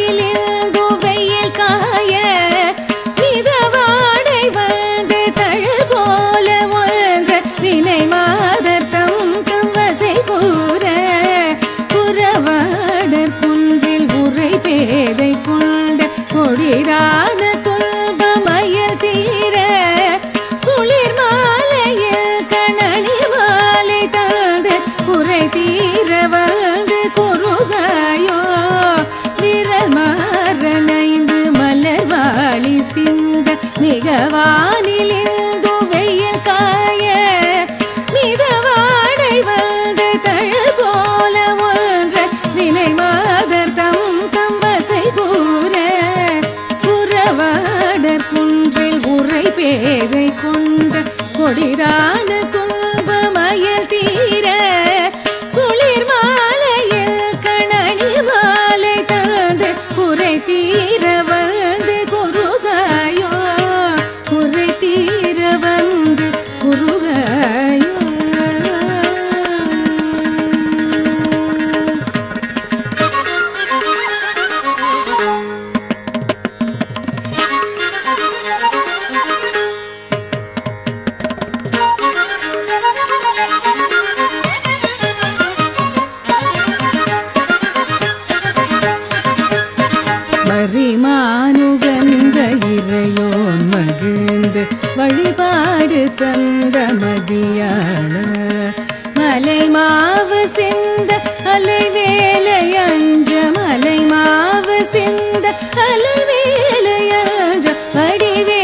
மலைவானிலிருந்து வெயில் காய மிதவாடை வந்து தழல் போல ஒன்ற வினை மாதர் தம் தம் வசை கூற புறவாடர் குன்றில் உரை பேதை கொண்ட கொடிரான துன்பமயல் தீர குளிர் மாலையில் கணனி மாலை தந்து உரை தீர வந்து குறுகாயோ விரல் மாறனைந்து மலர் வாழி சிந்த மிகவானிலிருந்து வெயில் காய மிதவாடை வந்து தழல் போல ஒன்ற வினை மாதர் தம் தம் வசை கூற புறவாடர் குன்றில் உரை பேதை கொண்ட கொடிரான துன்பமயல் தீர குளிர் மாலையில் கணனி மாலை தந்து குறை தீர வந்து குறுகாயோ குறை தீர வந்து குறுகாயோ. மறிமானுகந்த இறையோன் மகிழ்ந்து வழிபாடு தந்த மதியாள மலை மாவு சிந்த அலைவேலையஞ்ச மலை மாவு சிந்த அலைவேலையஞ்ச வடிவே